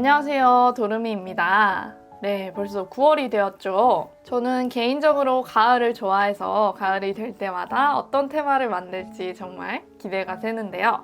안녕하세요, 도르미입니다. 네, 벌써 9월이 되었죠. 저는 개인적으로 가을을 좋아해서 가을이 될 때마다 어떤 테마를 만들지 정말 기대가 되는데요.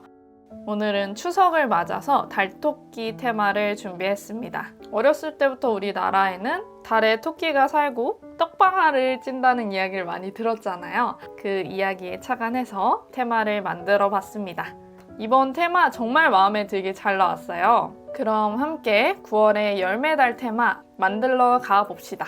오늘은 추석을 맞아서 달토끼 테마를 준비했습니다. 어렸을 때부터 우리나라에는 달에 토끼가 살고 떡방아를 찐다는 이야기를 많이 들었잖아요. 그 이야기에 착안해서 테마를 만들어 봤습니다. 이번 테마 정말 마음에 들게 잘 나왔어요. 그럼 함께 9월의 열매달 테마 만들러 가봅시다.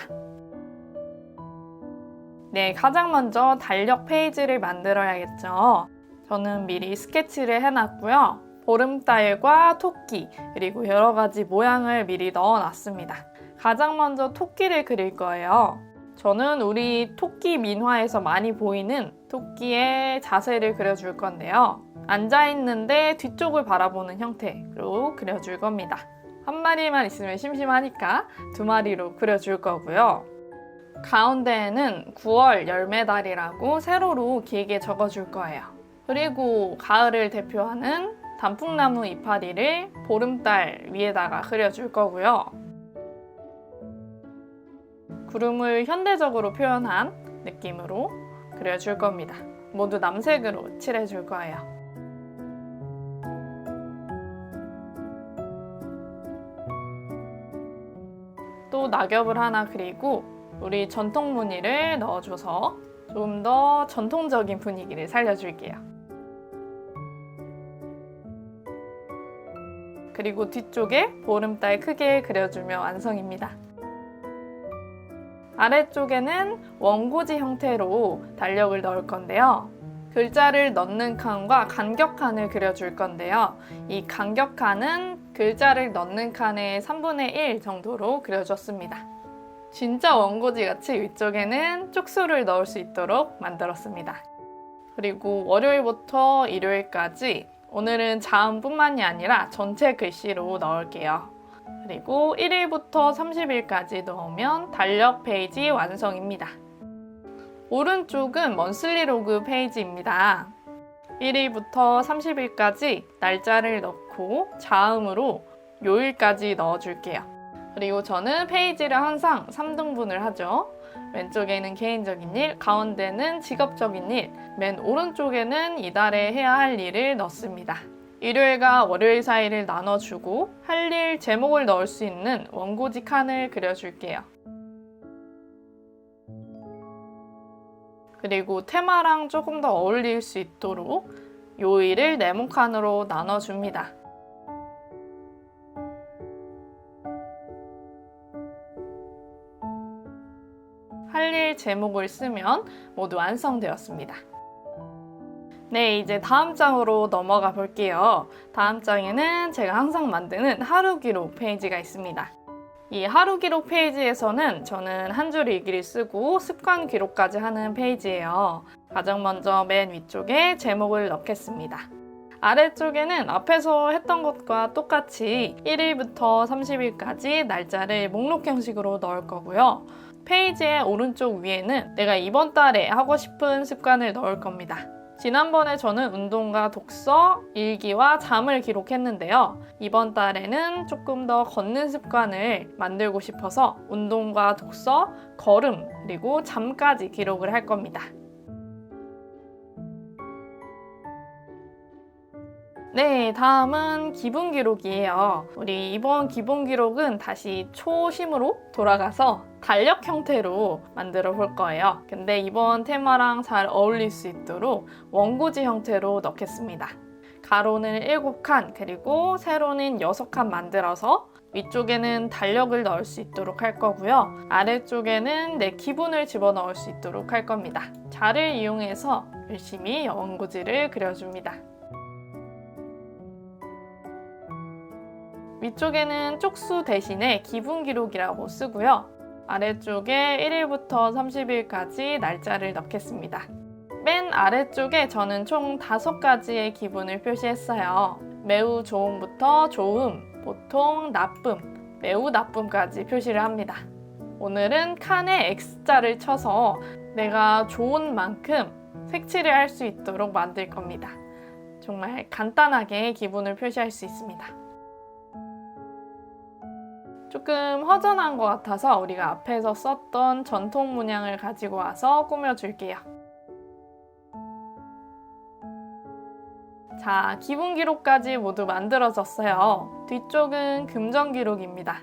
네, 가장 먼저 달력 페이지를 만들어야겠죠. 저는 미리 스케치를 해놨고요. 보름달과 토끼, 그리고 여러 가지 모양을 미리 넣어놨습니다. 가장 먼저 토끼를 그릴 거예요. 저는 우리 토끼 민화에서 많이 보이는 토끼의 자세를 그려줄 건데요. 앉아있는데 뒤쪽을 바라보는 형태로 그려줄 겁니다. 한 마리만 있으면 심심하니까 두 마리로 그려줄 거고요. 가운데에는 9월 열매달이라고 세로로 길게 적어줄 거예요. 그리고 가을을 대표하는 단풍나무 이파리를 보름달 위에다가 그려줄 거고요. 구름을 현대적으로 표현한 느낌으로 그려줄 겁니다. 모두 남색으로 칠해줄 거예요. 또 낙엽을 하나 그리고 우리 전통 무늬를 넣어줘서 조금 더 전통적인 분위기를 살려줄게요. 그리고 뒤쪽에 보름달 크게 그려주면 완성입니다. 아래쪽에는 원고지 형태로 달력을 넣을 건데요. 글자를 넣는 칸과 간격칸을 그려줄 건데요. 이 간격칸은 글자를 넣는 칸의 3분의 1 정도로 그려줬습니다. 진짜 원고지 같이 위쪽에는 쪽수를 넣을 수 있도록 만들었습니다. 그리고 월요일부터 일요일까지 오늘은 자음뿐만이 아니라 전체 글씨로 넣을게요. 그리고 1일부터 30일까지 넣으면 달력 페이지 완성입니다. 오른쪽은 먼슬리 로그 페이지입니다. 1일부터 30일까지 날짜를 넣고 자음으로 요일까지 넣어줄게요. 그리고 저는 페이지를 항상 3등분을 하죠. 왼쪽에는 개인적인 일, 가운데는 직업적인 일, 맨 오른쪽에는 이달에 해야 할 일을 넣습니다. 일요일과 월요일 사이를 나눠주고 할 일 제목을 넣을 수 있는 원고지 칸을 그려줄게요. 그리고 테마랑 조금 더 어울릴 수 있도록 요일을 네모칸으로 나눠줍니다. 할 일 제목을 쓰면 모두 완성되었습니다. 네, 이제 다음 장으로 넘어가 볼게요. 다음 장에는 제가 항상 만드는 하루 기록 페이지가 있습니다. 이 하루 기록 페이지에서는 저는 한 줄 일기를 쓰고 습관 기록까지 하는 페이지예요. 가장 먼저 맨 위쪽에 제목을 넣겠습니다. 아래쪽에는 앞에서 했던 것과 똑같이 1일부터 30일까지 날짜를 목록 형식으로 넣을 거고요. 페이지의 오른쪽 위에는 내가 이번 달에 하고 싶은 습관을 넣을 겁니다. 지난번에 저는 운동과 독서, 일기와 잠을 기록했는데요. 이번 달에는 조금 더 걷는 습관을 만들고 싶어서 운동과 독서, 걸음, 그리고 잠까지 기록을 할 겁니다. 네, 다음은 기분 기록이에요. 우리 이번 기분 기록은 다시 초심으로 돌아가서 달력 형태로 만들어 볼 거예요. 근데 이번 테마랑 잘 어울릴 수 있도록 원고지 형태로 넣겠습니다. 가로는 7칸, 그리고 세로는 6칸 만들어서 위쪽에는 달력을 넣을 수 있도록 할 거고요. 아래쪽에는 내 기분을 집어넣을 수 있도록 할 겁니다. 자를 이용해서 열심히 원고지를 그려줍니다. 위쪽에는 쪽수 대신에 기분 기록이라고 쓰고요. 아래쪽에 1일부터 30일까지 날짜를 넣겠습니다. 맨 아래쪽에 저는 총 5가지의 기분을 표시했어요. 매우 좋음부터 좋음, 보통, 나쁨, 매우 나쁨까지 표시를 합니다. 오늘은 칸에 X자를 쳐서 내가 좋은 만큼 색칠을 할 수 있도록 만들 겁니다. 정말 간단하게 기분을 표시할 수 있습니다. 조금 허전한 것 같아서 우리가 앞에서 썼던 전통 문양을 가지고 와서 꾸며줄게요. 자, 기본 기록까지 모두 만들어졌어요. 뒤쪽은 금전 기록입니다.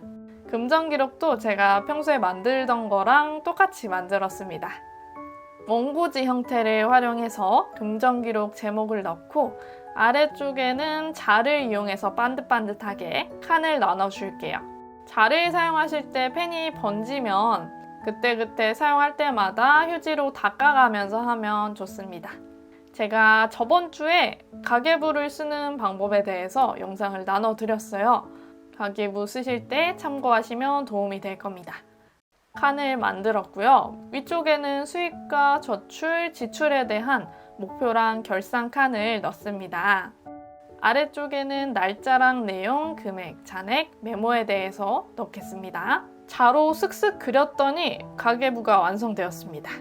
금전 기록도 제가 평소에 만들던 거랑 똑같이 만들었습니다. 원고지 형태를 활용해서 금전 기록 제목을 넣고 아래쪽에는 자를 이용해서 반듯반듯하게 칸을 나눠줄게요. 자를 사용하실 때 펜이 번지면 그때그때 사용할 때마다 휴지로 닦아가면서 하면 좋습니다. 제가 저번 주에 가계부를 쓰는 방법에 대해서 영상을 나눠드렸어요. 가계부 쓰실 때 참고하시면 도움이 될 겁니다. 칸을 만들었고요. 위쪽에는 수입과 저출, 지출에 대한 목표랑 결산 칸을 넣습니다. 아래쪽에는 날짜랑 내용, 금액, 잔액, 메모에 대해서 넣겠습니다. 자로 쓱쓱 그렸더니 가계부가 완성되었습니다.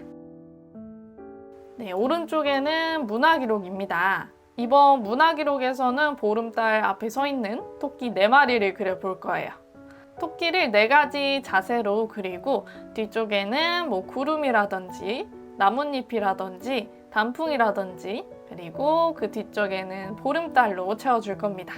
네, 오른쪽에는 문화기록입니다. 이번 문화기록에서는 보름달 앞에 서 있는 토끼 4마리를 그려볼 거예요. 토끼를 4가지 자세로 그리고 뒤쪽에는 구름이라든지 나뭇잎이라든지 단풍이라든지 그리고 그 뒤쪽에는 보름달로 채워줄 겁니다.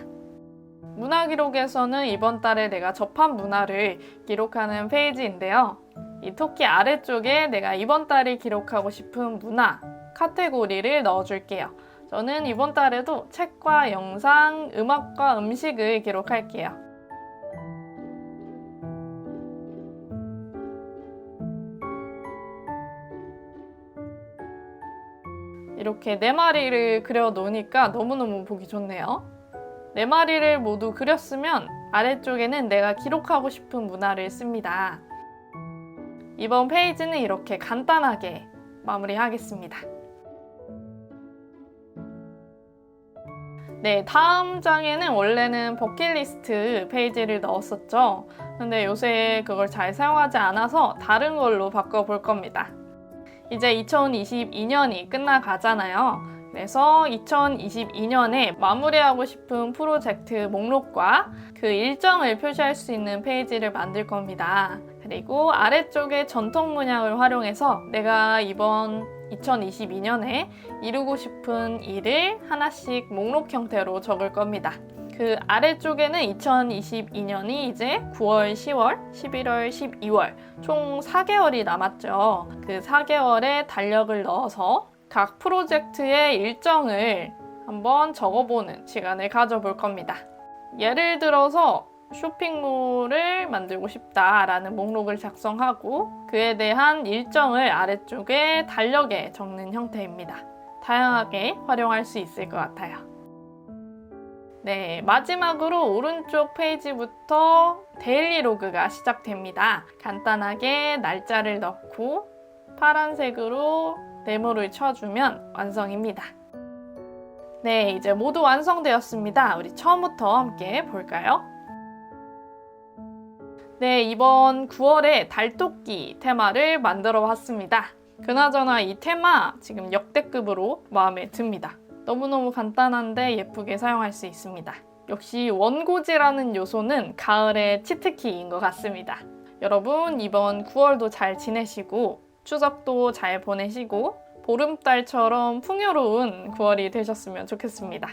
문화기록에서는 이번 달에 내가 접한 문화를 기록하는 페이지인데요. 이 토끼 아래쪽에 내가 이번 달에 기록하고 싶은 문화 카테고리를 넣어줄게요. 저는 이번 달에도 책과 영상, 음악과 음식을 기록할게요. 이렇게 4마리를 그려놓으니까 너무너무 보기 좋네요. 4마리를 모두 그렸으면 아래쪽에는 내가 기록하고 싶은 문화를 씁니다. 이번 페이지는 이렇게 간단하게 마무리하겠습니다. 네, 다음 장에는 원래는 버킷리스트 페이지를 넣었었죠. 근데 요새 그걸 잘 사용하지 않아서 다른 걸로 바꿔볼 겁니다. 이제 2022년이 끝나가잖아요. 그래서 2022년에 마무리하고 싶은 프로젝트 목록과 그 일정을 표시할 수 있는 페이지를 만들 겁니다. 그리고 아래쪽에 전통 문양을 활용해서 내가 이번 2022년에 이루고 싶은 일을 하나씩 목록 형태로 적을 겁니다. 그 아래쪽에는 2022년이 이제 9월, 10월, 11월, 12월 총 4개월이 남았죠. 그 4개월에 달력을 넣어서 각 프로젝트의 일정을 한번 적어보는 시간을 가져볼 겁니다. 예를 들어서 쇼핑몰을 만들고 싶다라는 목록을 작성하고 그에 대한 일정을 아래쪽에 달력에 적는 형태입니다. 다양하게 활용할 수 있을 것 같아요. 네, 마지막으로 오른쪽 페이지부터 데일리 로그가 시작됩니다. 간단하게 날짜를 넣고 파란색으로 네모를 쳐주면 완성입니다. 네, 이제 모두 완성되었습니다. 우리 처음부터 함께 볼까요? 네, 이번 9월에 달토끼 테마를 만들어 봤습니다. 그나저나 이 테마 지금 역대급으로 마음에 듭니다. 너무너무 간단한데 예쁘게 사용할 수 있습니다. 역시 원고지라는 요소는 가을의 치트키인 것 같습니다. 여러분 이번 9월도 잘 지내시고 추석도 잘 보내시고 보름달처럼 풍요로운 9월이 되셨으면 좋겠습니다.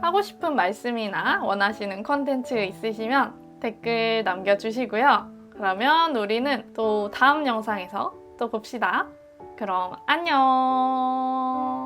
하고 싶은 말씀이나 원하시는 컨텐츠 있으시면 댓글 남겨주시고요. 그러면 우리는 또 다음 영상에서 또 봅시다. 그럼 안녕!